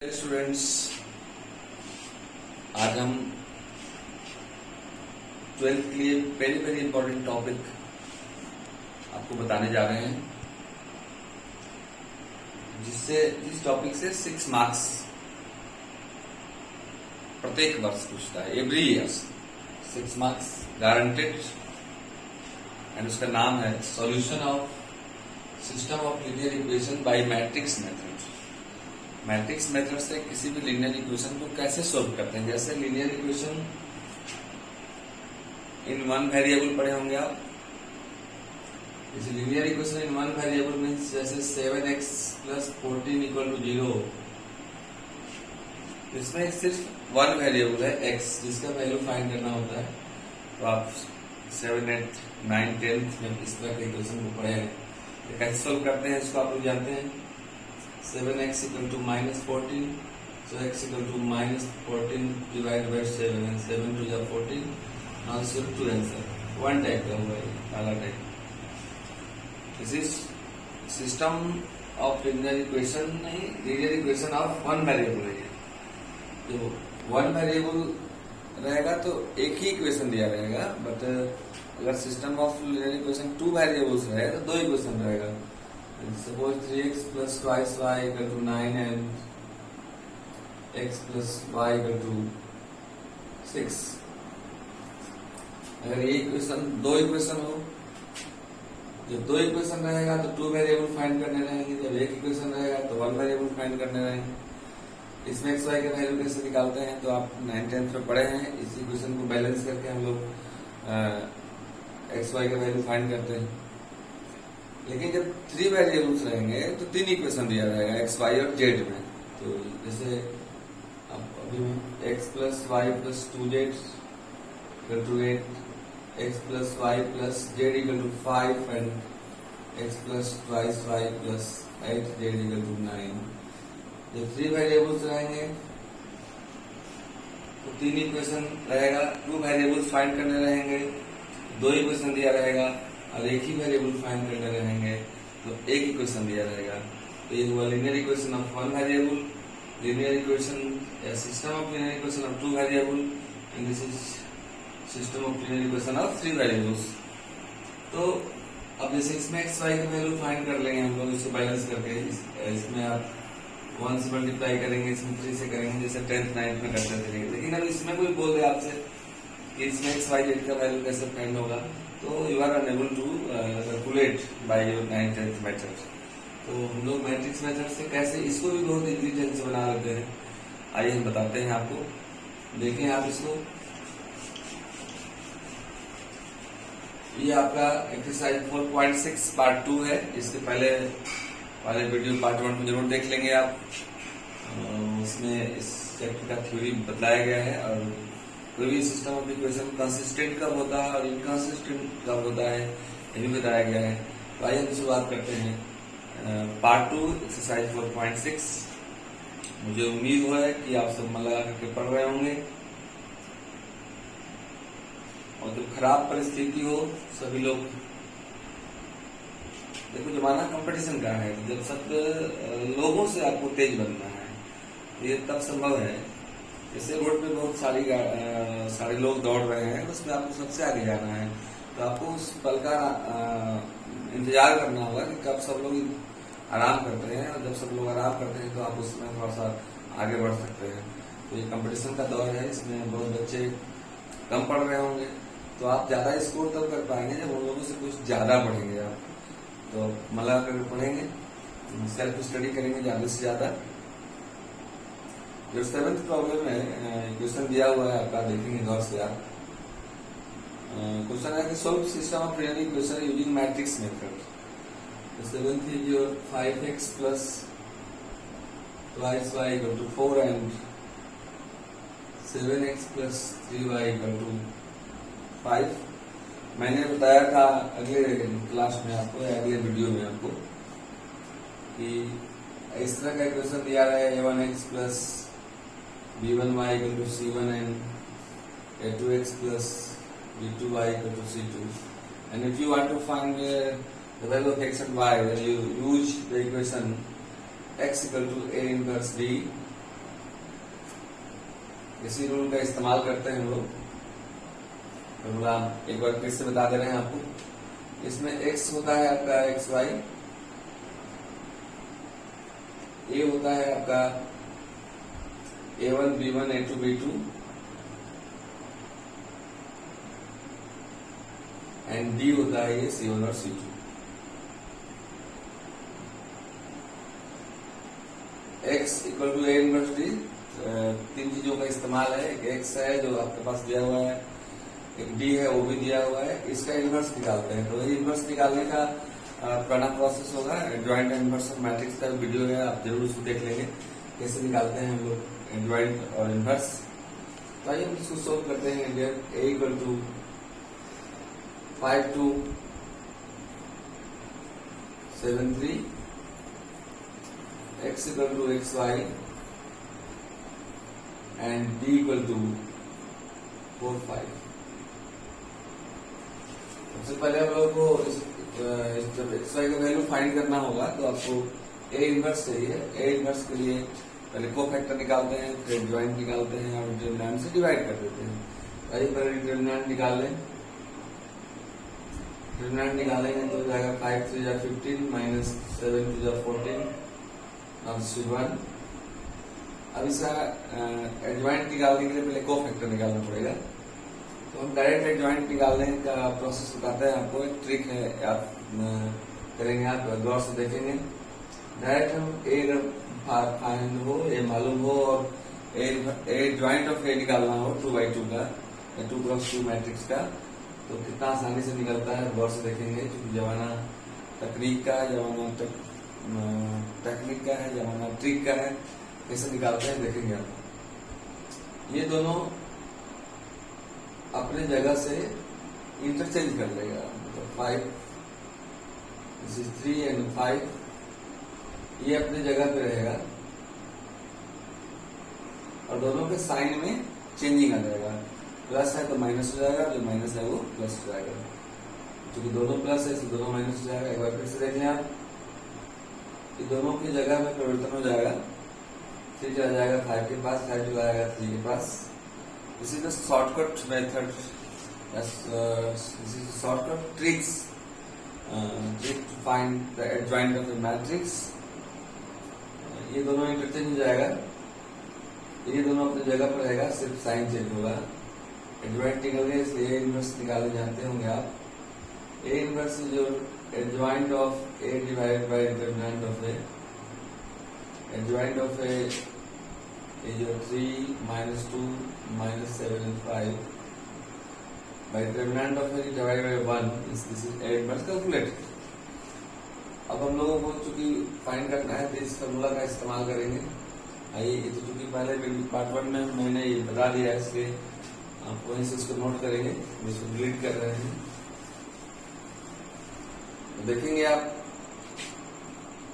Students, आज हम 12th के लिए वेरी वेरी इंपॉर्टेंट टॉपिक आपको बताने जा रहे हैं, जिस टॉपिक से 6 मार्क्स प्रत्येक वर्ष पूछता है, every year 6 marks guaranteed. And उसका नाम है solution of system of linear equation by matrix method. Matrix method से किसी भी लीनियर इक्वेशन को कैसे सोल्व करते हैं। जैसे linear equation in one variable पढ़े होंगे आप। जैसे linear equation in one variable means जैसे 7x + 14 = 0। इसमें सिर्फ वन वेरिएबल है x, जिसका वैल्यू फाइंड करना होता है। तो आप 7, 8, 9, 10 में इस तरह के इक्वेशन को पढ़े हैं। तो कैसे सोल्व करते हैं इसको आप लोग जानते हैं। 7x = -14, so x = -14 divided by 7 and 7 to the 14, answer to answer। One type का हुआ है, काला type. This is system of linear equation, नहीं linear equation of one variable है। तो वन वेरिएबल रहेगा तो एक ही इक्वेशन दिया रहेगा, बट अगर system of linear equation 2 variables रहे तो 2 इक्वेशन रहेगा। Suppose 3x + 2y = 9 and x + y = 6। अगर ये इक्वेशन 2 इक्वेशन हो, जब 2 इक्वेशन रहेगा तो 2 वेरिएबल फाइंड करने रहेंगे, जब एक इक्वेशन रहेगा तो 1 वेरिएबल फाइंड करने रहेंगे। इसमें x y का वैल्यू कैसे निकालते हैं तो आप 9th 10th में पढ़े हैं। इस इक्वेशन को बैलेंस करके हम लोग x y का वैल्यू फाइंड करते हैं। लेकिन जब 3 वेरिएबल्स रहेंगे तो 3 इक्वेशन दिया रहेगा x, y और z में। तो जैसे अब अभी x + y + 2z = 8, x + y + z = 5 and x + 2y + 8z = 9। जब 3 वेरिएबल्स रहेंगे तो 3 इक्वेशन रहेगा। 2 वेरिएबल्स फाइंड करने रहेंगे, 2 इक्वेशन दिया रहेगा, और एक ही वेरिएबल फाइंड करने रहेंगे तो एक इक्वेशन दिया रहेगा। तो ये हुआ linear equation of one variable, linear equation या system of linear equation of 2 variable, and this is system of linear equation of 3 variables. तो अब जैसे इसमें x y का वैल्यू फाइंड कर लेंगे हम लोग, इसको बैलेंस करके। इसमें आप 1 से मल्टीप्लाई करेंगे, इसमें 3 से करेंगे, जैसे 10th 9th में करते थे। लेकिन अब इसमें कोई बोल दे आपसे कि इसमें x y z का वैल्यू कैसे फाइंड होगा, तो you are unable to calculate by your 9th 10th method. तो हम लोग मैट्रिक्स मेथड से कैसे इसको भी बहुत इजी ढंग से बना लेते हैं। आइए हम बताते हैं आपको। देखें आप इसको, ये आपका एक्सरसाइज 4.6 पार्ट 2 है। इसके पहले वाले वीडियो पार्ट 1 को जरूर देख लेंगे आप। उसमें इस चैप्टर का थ्योरी बताया गया है, और कोई भी सिस्टम ऑफ इक्वेशन कंसिस्टेंट कब होता है और इनकंसिस्टेंट कब होता है ये भी बताया गया है। तो आइए हम शुरुआत करते हैं पार्ट 2 एक्सरसाइज 4.6। मुझे उम्मीद है कि आप सब मन लगा करके पढ़ रहे होंगे, और जब खराब परिस्थिति हो सभी लोग, देखो जमाना कंपटीशन का है, जब सब लोगों से आपको तेज बनना है, ये तब संभव है। जैसे रोड पे बहुत सारे लोग दौड़ रहे हैं, उसमें आपको सबसे आगे जाना है, तो आपको उस पल का इंतजार करना होगा कि कब सब लोग आराम करते हैं, और जब सब लोग आराम करते हैं तो आप उसमें थोड़ा सा आगे बढ़ सकते हैं। तो ये कंपटीशन का दौर है, इसमें बहुत बच्चे कम पढ़ रहे होंगे, तो आप ज्यादा स्कोर तब कर पाएंगे जब उन लोगों से कुछ ज्यादा पढ़ेंगे आप। तो मला करके पढ़ेंगे, सेल्फ स्टडी करेंगे ज्यादा से ज्यादा। जो 7th प्रॉब्लम है, क्वेश्चन दिया हुआ है आपका, देखेंगे गौर से आप। क्वेश्चन है कि solve system of linear equation using matrix method. 7th is your 5x + 2y = 4 and 7x + 3y = 5। मैंने बताया था अगले क्लास में आपको, या अगले वीडियो में आपको, कि इस तरह का इक्वेशन दिया रहा है a1x + b1y = c1 and a2x + b2y = c2, and if you want to find the value of x and y, then you use the equation x = a inverse b इसी रूल का इस्तेमाल करते हैं हम लोग। फॉर्मूला एक बार फिर से बता दे रहे हैं आपको। इसमें x होता है आपका xy, a होता है आपका a1 b1 a2 b2 and d होता है ये c1 और c2। x equal to a inverse d, तीन चीजों का इस्तेमाल है। एक x है जो आपके पास दिया हुआ है, एक d है वो भी दिया हुआ है, इसका इनवर्स निकालते हैं। तो ये इनवर्स निकालने का पुराना प्रोसेस होगा, एडजॉइंट इनवर्स ऑफ मैट्रिक्स का वीडियो है, आप जरूर उसको देख लेंगे कैसे निकालते हैं हम लोग एडजॉइंट और इनवर्स। तो आइए हम इसको सोल्व करते हैं। a equal to 5 2 7 3, x equal to xy and d equal to 4 5। सबसे पहले हम लोग को जब xy का वैल्यू फाइंड करना होगा तो आपको a इनवर्स चाहिए। a इनवर्स के लिए पहले कोफैक्टर निकालते हैं, फिर ज्वाइंट निकालते हैं और डिटरमिनेंट से डिवाइड कर देते हैं। आइए पहले डिटरमिनेंट निकाल लें। डिटरमिनेंट निकालेंगे तो जाएगा 5 3 जा 15 माइनस 7 2 जा 14 और 1। अब इसका एडजॉइंट निकालने के लिए पहले कोफैक्टर निकालना पड़ेगा। तो हम डायरेक्ट एडजॉइंट निकालने का प्रोसेस बताते हैं आपको। एक ट्रिक है, आप करेंगे, आप गौर से देखेंगे। डायरेक्ट हम ए फाइंड हो, ए मालूम हो और ए जॉइंट ऑफ ए निकालना हो 2x2 का, 2x2 मैट्रिक्स का, तो कितना आसानी से निकलता है गौर से देखेंगे। क्योंकि जमाना तकनीक का है, जमाना टेक्निक का है, जमाना ट्रिक का है, कैसे निकालते हैं देखेंगे आप। ये दोनों अपने जगह से इंटरचेंज कर लेगा, मतलब 5 दिस इज 3 एंड 5 ये अपने जगह पे रहेगा और दोनों के साइन में चेंजिंग आ जाएगा। प्लस है तो माइनस हो जाएगा, जो माइनस है वो प्लस हो जाएगा। क्योंकि दोनों प्लस है तो दोनों माइनस हो जाएगा। एक बार फिर से देख लें आप, कि दोनों की जगह में परिवर्तन हो जाएगा। 3 चला जाएगा 5 के पास, 5 चला जाएगा 3 के पास। This is the shortcut method. This is shortcut tricks to find the adjoint of a matrix. ये दोनों इंटरचेंज हो जाएगा, ये दोनों अपनी जगह पर रहेगा, सिर्फ साइन चेंज होगा। एडजॉइंट निकल गया, इसलिए ए इनवर्स निकाले जानते होंगे आप। A inverse is your adjoint of A divided by determinant of A. Adjoint of A is your 3 minus 2 minus 7 and 5 by determinant of a divided by 1 is this is a inverse calculated। अब हम लोगों को चूंकि find करना है तो इस formula का इस्तेमाल करेंगे। आइए, ये तो चूंकि पहले पार्ट 1 में मैंने ये बता दिया है, इसलिए आप वहीं से इसको नोट करेंगे। इसको डिलीट कर रहे हैं तो देखेंगे आप,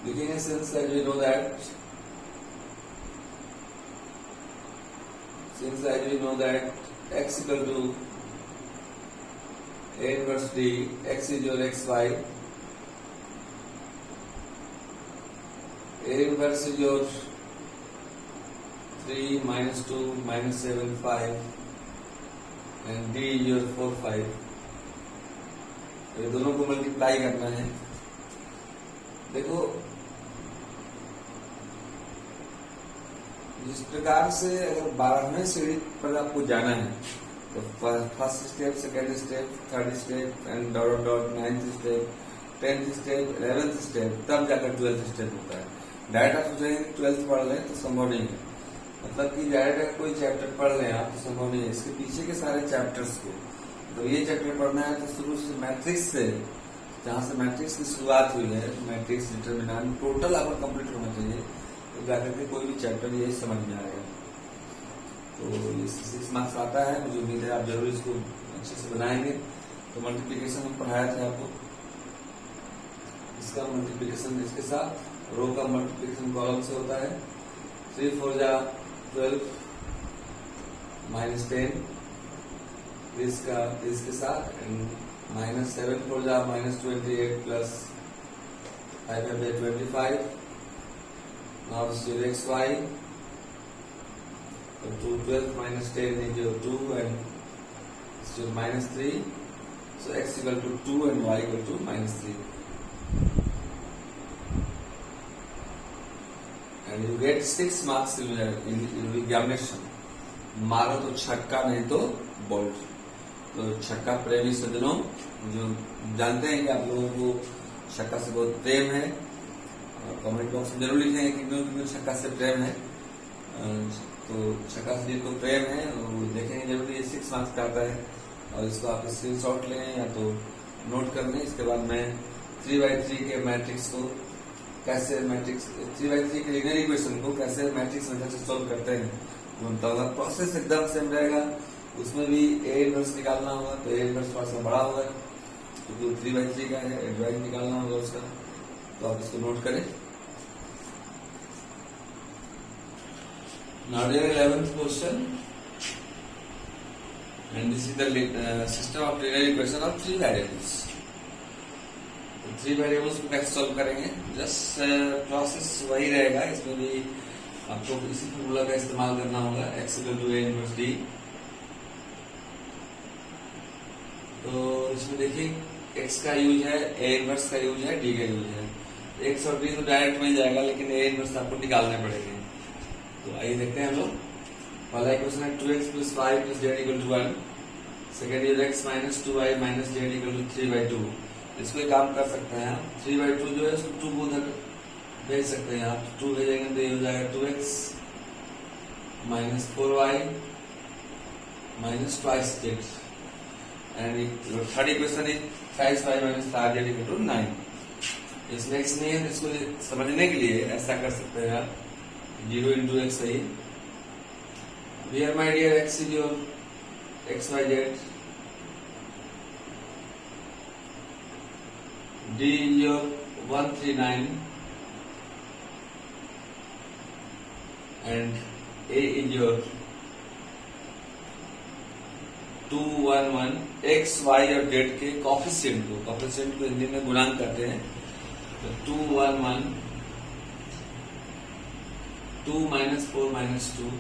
लिखेंगे since that we know that since as we know that x equal to a inverse d, x is your xy, a inverse is your 3 minus 2 minus 7 5 and d is your 4 5। ये दोनों को मल्टीप्लाई करना है। देखो जिस प्रकार से अगर 12वें सीढ़ी पर आपको जाना है तो first step, second step, third step and dot dot 9th step, 10th step, 11th step, तब जाकर 12th स्टेप होता है। डायरेक्ट आप सोचेंगे 12th पढ़ लें तो संभव नहीं है। मतलब कि डायरेक्ट कोई चैप्टर पढ़ लें आप तो संभव नहीं है। इसके पीछे के सारे चैप्टर्स को, तो ये चैप्टर पढ़ना है तो शुरू से मैट्रिक्स से, जहाँ से मैट्रिक्स की शुरुआत हुई है, मैट्रिक्स डिटरमिनेंट टोटल आपका कंप्लीट होना चाहिए, तो जाकर के कोई भी चैप्टर ये समझ में आएगा। तो ये 6 मार्क्स आता है, मुझे उम्मीद है आप जरूर इसको अच्छे से बनाएंगे। तो मल्टीप्लिकेशन हम पढ़ाया था आपको, इसका मल्टीप्लिकेशन इसके साथ रो का मल्टीप्लिकेशन कॉलम से होता है। 3 4 जा 12 माइनस 10 इसका इसके साथ एंड माइनस 7 4 जा minus 28 plus 5 25। Now this is xy तो 12 minus 10 is your 2 and it's your minus 3. So x equal to 2 and y equal to minus 3. And you get 6 marks in your examination. मारो तो छक्का नहीं तो bolt. तो छक्का प्रेमी सज्जनों जो जानते हैं कि आप लोगों को छक्का से बहुत प्रेम है, कमेंट बॉक्स में जरूर लिखें कि क्यों छक्का से प्रेम है। तो छक्का से जिनको प्रेम है वो देखेंगे जरूर, ये 6 मार्क्स का आता है और इसको आप स्क्रीनशॉट लें या तो नोट कर लें। इसके बाद मैं 3x3 के मैट्रिक्स को कैसे, मैट्रिक्स 3x3 के लीनियर इक्वेशन को कैसे मैट्रिक्स मेथड से सॉल्व करते हैं प्रोसेस एकदम सेम रहेगा। उसमें भी ए इनवर्स निकालना होगा, तो ए इनवर्स थोड़ा सा बड़ा होगा क्योंकि 3x3 का है, एडवाइज निकालना होगा उसका, तो आप इसको नोट करें। Now there 11th question and this is the system of linear equation of 3 variables. तो 3 variables को कैसे सॉल्व करेंगे, जस्ट प्रोसेस वही रहेगा। इसमें भी आपको इसी फॉर्मूला का इस्तेमाल करना होगा, x equal to a inverse d। तो इसमें देखिए x का यूज है, a इनवर्स का यूज है, d का यूज है। x और d तो डायरेक्ट मिल जाएगा, लेकिन a इनवर्स आपको निकालने पड़ेंगे। तो आइए देखते हैं हम लोग। पहला इक्वेशन है 2x plus 5 plus z equal to 1। Second is x minus 2y minus z equal to 3/2। इसको एक काम कर सकते हैं, 3/2 जो है उसको 2 को उधर भेज सकते हैं आप। 2 भेजेंगे तो ये हो जाएगा 2x minus 4y minus twice z। And third equation is 5y minus 5z equal to 9। इसमें x नहीं है तो इसको समझने के लिए ऐसा कर सकते हैं आप, 0 into x है। Here my dear x is your x y z, d is your 139 and a is your 211। x y और z के कोफिशिएंट को हिंदी में गुणांक कहते हैं। तो 211 2 minus 4 minus 2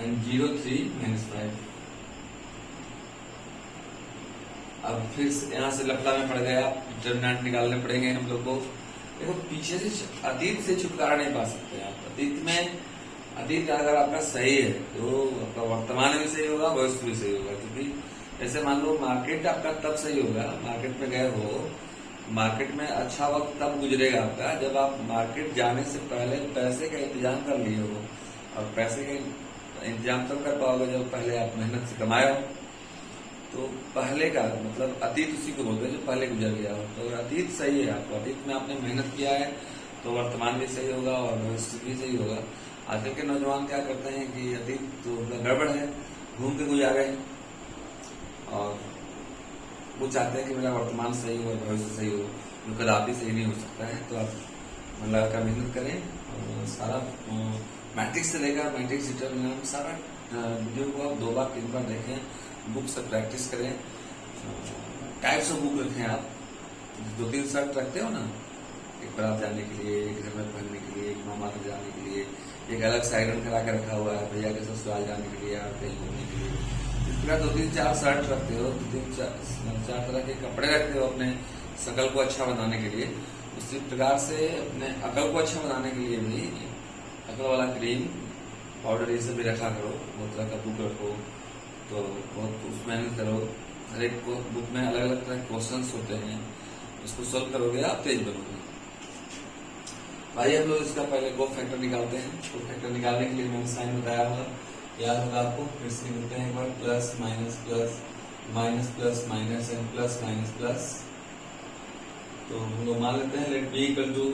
and 03 minus 5। अब फिर यहाँ से लफड़ा में पड़ गया, डिटरमिनेंट निकालने पड़ेंगे हम लोग को। देखो पीछे से अतीत से छुटकारा नहीं पा सकते आप। अतीत अगर आपका सही है तो आपका वर्तमान भी सही होगा, भविष्य भी सही होगा। क्योंकि ऐसे मान लो मार्केट आपका तब सही होगा, मार्केट में गए हो, मार्केट में अच्छा वक्त तब गुजरेगा आपका जब आप मार्केट जाने से पहले पैसे का इंतजाम कर लिए हो। और पैसे का इंतजाम तब कर पाओगे जब पहले आप मेहनत से कमाए हो। तो पहले का मतलब अतीत उसी को बोलते हैं जो पहले गुजर गया हो। तो अतीत सही है, आपको अतीत में आपने मेहनत किया है तो वर्तमान भी सही होगा और भविष्य भी सही होगा। आजकल के नौजवान क्या करते हैं कि अतीत तो गड़बड़ है, घूम के गुजारे और वो चाहते हैं कि मेरा वर्तमान सही हो और भविष्य सही हो, जो कदापि सही नहीं हो सकता है। तो आप मन लगाकर मेहनत करें और सारा मैट्रिक्स से लेकर मैट्रिक्स डिटरमिनेंट सारा वीडियो को आप 2 बार 3 बार देखें, बुक से प्रैक्टिस करें। टाइप्स ऑफ बुक रखें आप, 2-3 शर्ट रखते हो ना, एक बारात जाने के लिए, एक घर में पहनने के लिए, एक मामा के जाने के लिए, एक अलग से आयरन करा के रखा हुआ है भैया के ससुराल जाने के लिए या कहीं घूमने के लिए। इस प्रकार 2-3-4 शर्ट रखते हो, 2-3-4 तरह के कपड़े रखते हो अपने शकल को अच्छा बनाने के लिए। उसी प्रकार से अपने अकल को अच्छा बनाने के लिए भी अकल वाला क्रीम, पाउडर, ये सब भी रखा करो। बहुत तरह का बुक रखो, तो बहुत उसमें मेहनत करो। हर एक बुक में अलग अलग तरह के क्वेश्चंस होते हैं, उसको सॉल्व करोगे आप तेज बनोगे। भाई हम लोग इसका पहले को फैक्टर निकालते हैं। को फैक्टर निकालने के लिए मैंने साइन बताया हुआ, याद होगा आपको। फिर से लिखते हैं एक बार, plus minus plus minus plus minus and plus minus plus. तो हम लोग मान लेते हैं लेट बी इक्वल टू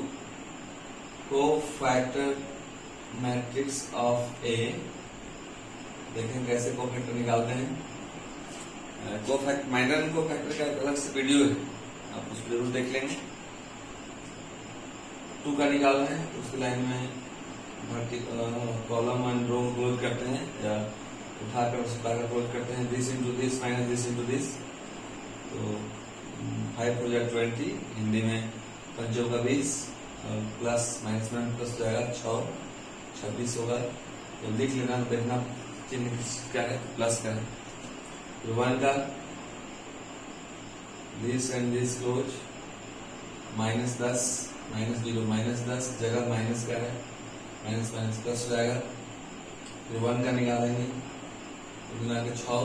को फैक्टर मैट्रिक्स ऑफ ए। देखें कैसे को फैक्टर निकालते हैं। को फैक्टर माइनर को फैक्टर का एक अलग से वीडियो है, आप उसको जरूर देख लेंगे। 2 का निकालना है तो उसकी लाइन में कॉलम एंड रो क्लोज करते हैं या उठाकर सुधाकर क्लोज करते हैं। This into this minus this into this. तो 5 4 20, हिंदी में 5 का 20 प्लस माइनस में प्लस जाएगा 6 26 होगा। तो लिख लेना, देखना चिन्ह क्या है, प्लस का है। तो 1 का this and this close minus 10 minus 0 minus 10 जगह माइनस का है, माइनस माइनस प्लस हो जाएगा। फिर 1 का निकालेंगे, गुना के 6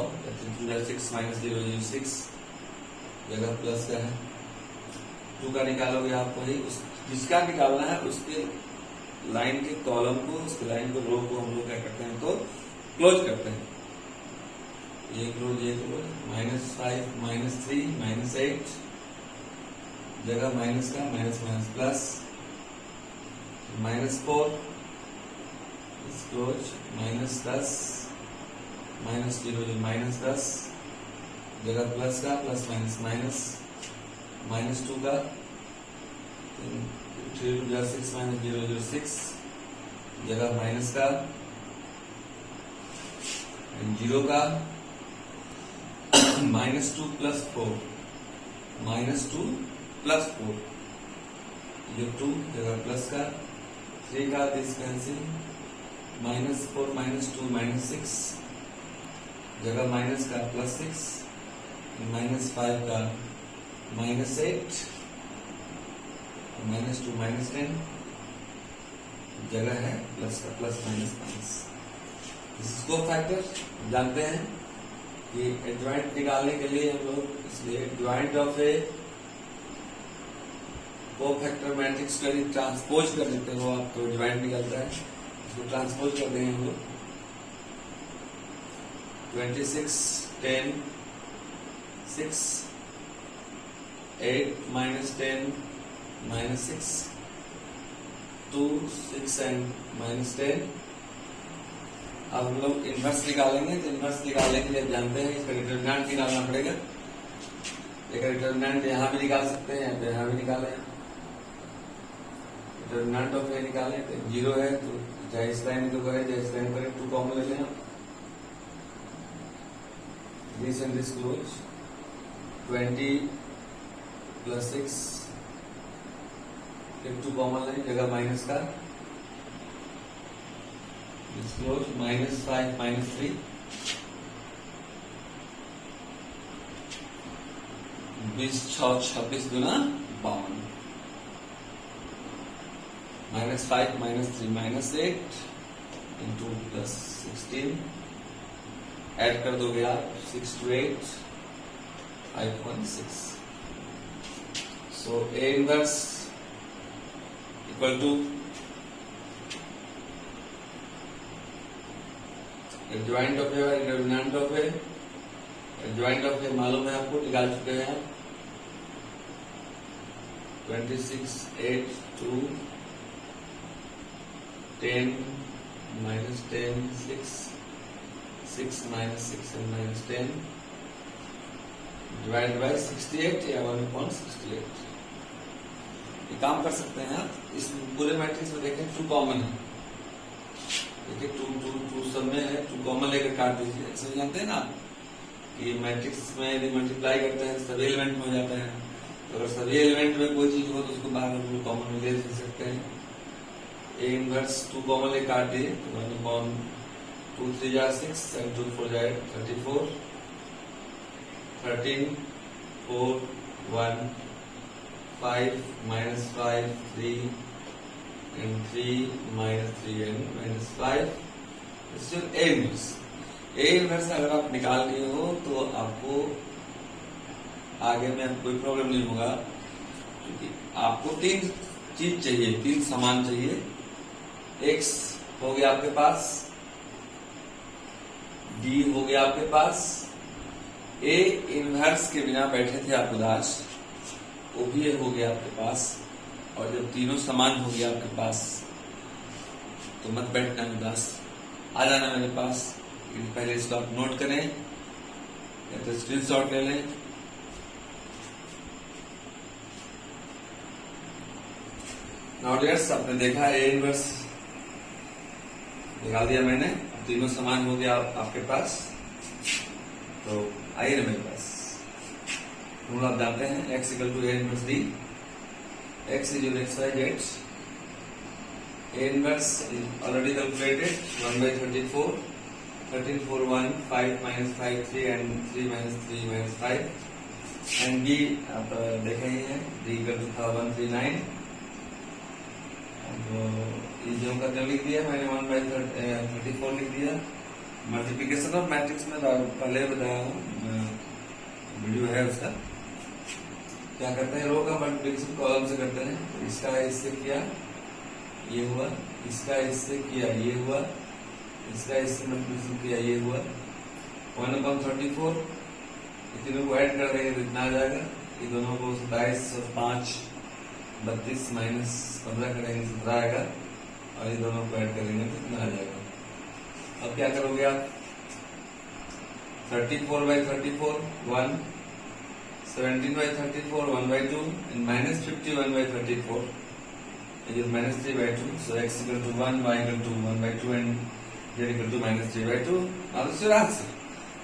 6 माइनस 0 0 6 जगह प्लस का है। 2 का निकालोगे आप वही जिसका निकालना है उसके लाइन के कॉलम को, उसके लाइन को, रो को हम लोग क्या करते हैं तो क्लोज करते हैं। ये क्लोज -5 -3 -8 जगह माइनस का, माइनस माइनस प्लस, -4 क्लोज -10 -0 -10 जगह प्लस का, प्लस माइनस माइनस -2 का 3 2 6 -0 0 6 जगह माइनस का, 0 का -2 + 4 -2 + 4 ये 2 जगह प्लस का, 3 का दिस कैंसिल, -4 -2 -6 जगह माइनस का, +6 -5 का -8 -2 -10 जगह है प्लस का, plus minus minus. Scope factor जानते हैं कि एडजॉइंट निकालने के लिए हम लोग, इसलिए adjoint of A cofactor matrix को यदि ट्रांसपोज कर देते हो आप तो एडजॉइंट निकलता है। इसको ट्रांसपोज कर देंगे हम लोग 26 10 6 8 -10 -6 2 6 and -10। अब हम लोग इनवर्स निकालेंगे। तो इनवर्स निकालने के लिए जानते हैं इसका डिटरमिनेंट निकालना पड़ेगा। एक डिटरमिनेंट यहां भी निकाल सकते हैं, यहां भी निकालें। डिटरमिनेंट ऑफ ए निकालें तो 0 है, तो चाहे इस लाइन को करें चाहे इस लाइन करें, 2 कॉमन ले लें। दिस एंड दिस क्लोज 20 + 6 फिर 2 कॉमन लें, जगह माइनस का, दिस क्लोज -5 -3 20 6 26 गुना 52 -5 -3 -8 into +16 ऐड कर दोगे आप 6 to 8 5.6। So A inverse equal to adjoint of A और determinant of A. Adjoint of A मालूम है आपको, निकाल चुके हैं। 26 8 2 10 -10 6 6 -6 and -10 डिवाइड बाय 68 या 1/68। ये काम कर सकते हैं आप। इस पूरे मैट्रिक्स में देखें 2 कॉमन है, देखिए 2 सब में है, 2 कॉमन लेकर काट दीजिए। ऐसे जानते हैं ना आप कि मैट्रिक्स में यदि मल्टीप्लाई करते हैं सभी एलिमेंट में हो जाते हैं। तो अगर सभी एलिमेंट में कोई चीज हो तो उसको बाहर हम लोग कॉमन में ले सकते हैं। A इनवर्स 2 कॉमन ले काट दिए तो 1/2 3 जा 6 and 2 4 जाए 34 13 4 1 5 -5 3 and 3 -3 and -5 A inverse. A inverse अगर आप निकाल लिए हो तो आपको आगे में कोई प्रॉब्लम नहीं होगा, क्योंकि आपको 3 चीज चाहिए, 3 समान चाहिए। X हो गया आपके पास, D हो गया आपके पास, A इनवर्स के बिना बैठे थे आप उदास, वो भी हो गया आपके पास। और जब तीनों समान हो गया आपके पास तो मत बैठना उदास, आ जाना मेरे पास। पहले इसको आप नोट करें या तो स्क्रीनशॉट ले लें। नाउ डियर्स, आपने देखा A इनवर्स निकाल दिया मैंने, तीनों समान हो गया आपके पास। तो आइए ना मेरे पास रूल आप जानते हैं, x = A inverse D। X = X Y Z A inverse is already calculated, 1 by 34, 13, 4, 1, 5 minus 5, 3 and 3 minus 3 minus 5. And B आप देखे ही हैं, D का जो था 139. अब जो का जो लिख दिया मैंने 1 by 34 लिख दिया. मल्टीप्लिकेशन ऑफ मैट्रिक्स में पहले बताया हूँ, वीडियो है उसका. क्या करते हैं, रो का मल्टीप्लिकेशन कॉलम से करते हैं. तो इसका इससे किया, ये हुआ, इसका इससे किया, ये हुआ, इसका इससे मल्टीप्लिकेशन किया, ये हुआ. 1/34 तीनों को ऐड कर देंगे तो इतना आ जाएगा. ये दोनों को 27 और 5 32 माइनस 15 करेंगे 17 आएगा. और ये दोनों को ऐड करेंगे तो इतना आ जाएगा. अब क्या करोगे आप, 34 by 34 1, 17 by 34 1 by 2 and minus 51 by 34. It is minus 3 by 2. So x equal to 1, y equal to 1 by 2 and z equal to minus 3 by 2. Now this is your answer.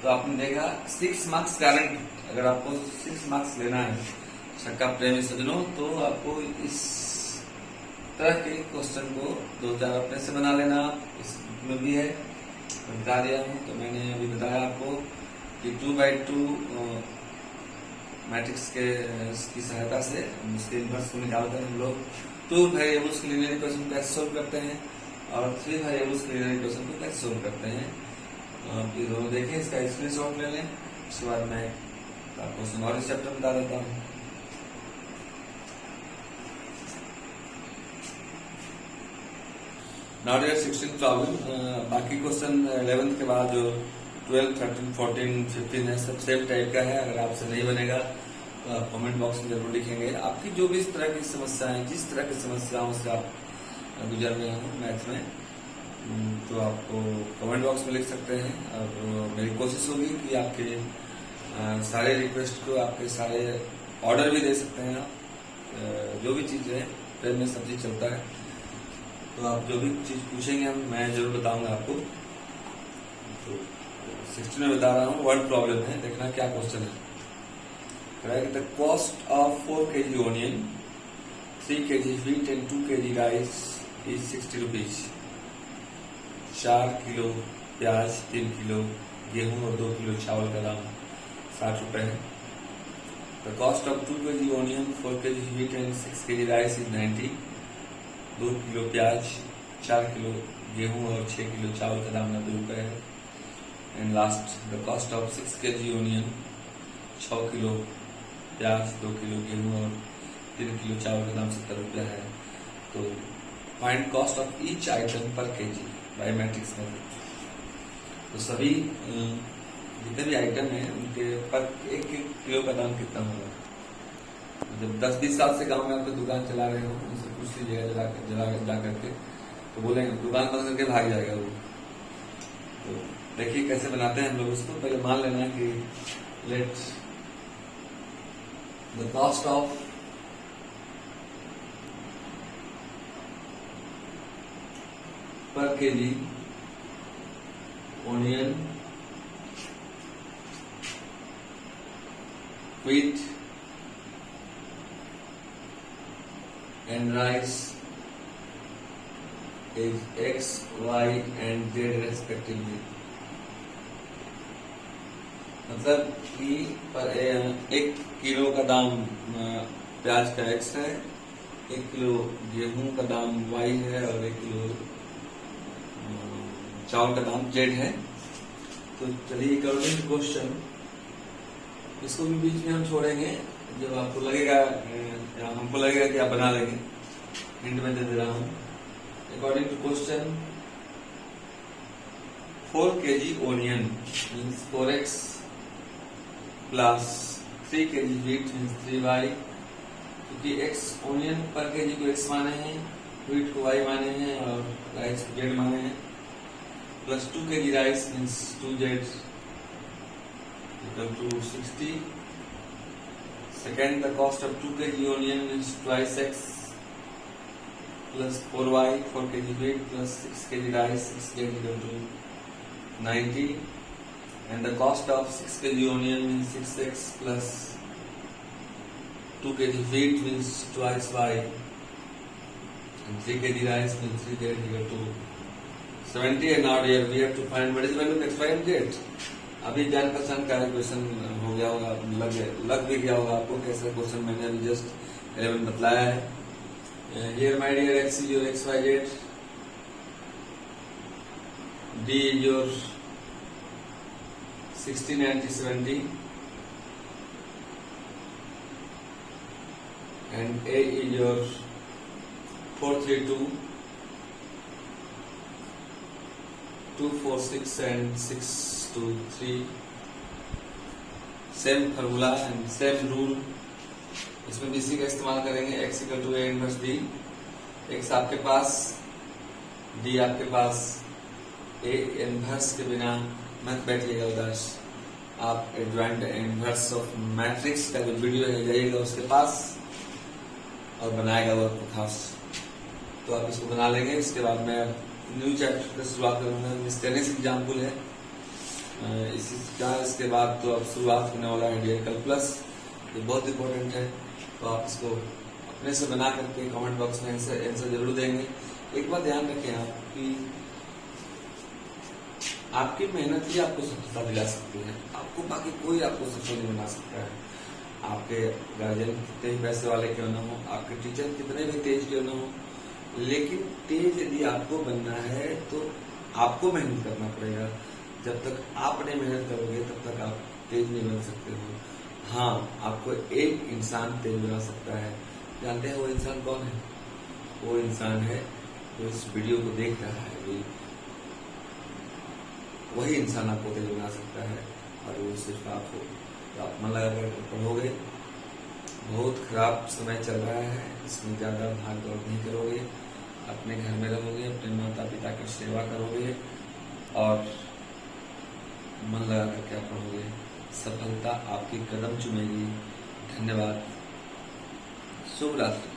तो आपने देखा 6 मार्क्स गारंटी. अगर आपको 6 marks लेना है छक्का प्रेमी सज्जनों, तो आपको इस तरह के क्वेश्चन को 2-4 अपने से बना लेना. इसमें भी है, बता दिया हूँ. तो मैंने अभी बताया आपको कि 2 by 2 मैट्रिक्स की सहायता से उसके इनवर्स को निकालकर हम लोग 2 वेरिएबल्स के लीनियर इक्वेशन को कैसे सोल्व करते हैं और 3 वेरिएबल्स के लीनियर इक्वेशन को कैसे सोल्व करते हैं. ये दोनों देखें, इसका स्क्रीनशॉट ले लें. उसके बाद मैं आपको और इस चैप्टर बता देता हूँ. Now dear 16 problem. बाकी क्वेश्चन 11th के बाद जो 12, 13, 14, 15 है, सब सेम टाइप का है. अगर आपसे नहीं बनेगा तो आप कमेंट बॉक्स में जरूर लिखेंगे. आपकी जो भी इस तरह की समस्याएं, जिस तरह की समस्याओं से आप गुजर रहे हो मैथ में, तो आपको कमेंट बॉक्स में लिख सकते हैं. और मेरी कोशिश होगी कि आपके सारे रिक्वेस्ट को, आपके सारे ऑर्डर भी दे सकते हैं आप. जो भी चीज़ है, ट्रेन में सब चीज चलता है, तो आप जो भी चीज पूछेंगे मैं जरूर बताऊंगा आपको. तो 16 में बता रहा हूँ, वर्ड प्रॉब्लम है. देखना क्या क्वेश्चन है. The cost of 4 kg onion, 3 kg wheat and 2 kg rice is 60 rupees. 4 kilo प्याज, 3 किलो गेहूं और 2 किलो चावल का दाम 60 रुपए है. The cost of 2 kg onion, 4 kg wheat and 6 kg rice is 90. 2 kilo प्याज, 4 किलो गेहूं और 6 किलो चावल का दाम 90 रुपए है. And last, the cost of 6 kg onion, 6 kilo प्याज, 2 किलो गेहूं और 3 किलो चावल का दाम 70 रुपया है. तो find cost of each item पर केजी बाय मैट्रिक्स मेथड. तो सभी जितने भी आइटम हैं उनके पर 1-1 किलो का दाम कितना होगा. जब 10-20 साल से गांव में आप दुकान चला रहे हो, उनसे पूछ लीजिएगा जा करके, तो बोलेंगे दुकान बंद करके भाग जाएगा वो. तो देखिए कैसे बनाते हैं हम लोग उसको. पहले मान लेना है कि लेट द कॉस्ट ऑफ पर KG onion, wheat and rice is X, Y and Z respectively. मतलब कि पर 1 किलो का दाम प्याज का X है, 1 किलो गेहूं का दाम Y है और 1 किलो चावल का दाम Z है. तो चलिए अकॉर्डिंग टू क्वेश्चन इसको भी बीच में हम छोड़ेंगे. जब आपको लगेगा, हमको लगेगा कि आप बना लेंगे, हिंट में दे दे रहा हूं. According to question 4 kg onion means 4x प्लस 3 kg wheat मीन्स 3y. क्योंकि x ऑनियन पर केजी को x माने हैं, wheat को y माने हैं और राइस को z माने हैं. Plus 2 kg rice means 2z equal to 60. Second, the cost of 2 kg onion is twice x plus 4y, 4 kg wheat plus 6 kg rice, 6 kg equal to 90. And the cost of 6 kg onion means 6x plus 2 kg wheat means twice y and 3 kg rice means 3 kg equal to 70, and now here we have to find what is the value of x, y and z. अभी जान पहचान का question हो गया होगा, लग भी गया होगा आपको कैसा क्वेश्चन मैंने अभी जस्ट 11 बतलाया है। Here my dear x is your x, y, z, d is your 60, 90, 70, and a is your 432, 246 and 623। Same formula and same rule, इसमें बीसी का इस्तेमाल करेंगे। x equal to a inverse b, x आपके पास, d आपके पास, a inverse के बिना मत बैठिएगा उदास। आप एडवांट इनवर्स ऑफ मैट्रिक्स का जो वीडियो है जाइएगा उसके पास और बनाएगा वो आपको खास, तो आप इसको बना लेंगे। इसके बाद मैं न्यू चैप्टर की शुरुआत करूंगा। मिस्टेरियस एग्जाम्पल है इसी का। इसके बाद तो अब शुरुआत होने वाला है डियर कैलकुलस, ये बहुत इंपॉर्टेंट है, तो आप इसको अपने से बना करके कमेंट बॉक्स में आंसर जरूर देंगे। एक बात ध्यान रखें, आपकी मेहनत ही आपको सफलता दिला सकती है, आपको बाकी कोई आपको सफल नहीं बना सकता है। आपके गार्जियन कितने ही पैसे वाले क्यों ना हो, आपके टीचर कितने भी तेज क्यों ना हो, लेकिन तेज यदि आपको बनना है तो आपको मेहनत करना पड़ेगा। जब तक आप नहीं मेहनत करोगे तब तक आप तेज नहीं बन सकते हो। हाँ, आपको एक इंसान तेज बना सकता है। जानते हैं वो इंसान कौन है? वो इंसान है जो इस वीडियो को देख रहा है, वही इंसान आपको तेज बना सकता है, और वो सिर्फ आप हो। तो आप मन लगा कर पढ़ोगे। बहुत खराब समय चल रहा है, इसमें ज्यादा भाग दौड़ नहीं करोगे, अपने घर में रहोगे, अपने माता पिता की सेवा करोगे और मन लगा करके आप पढ़ोगे। सफलता आपकी कदम चूमेगी। धन्यवाद। शुभ रात्रि।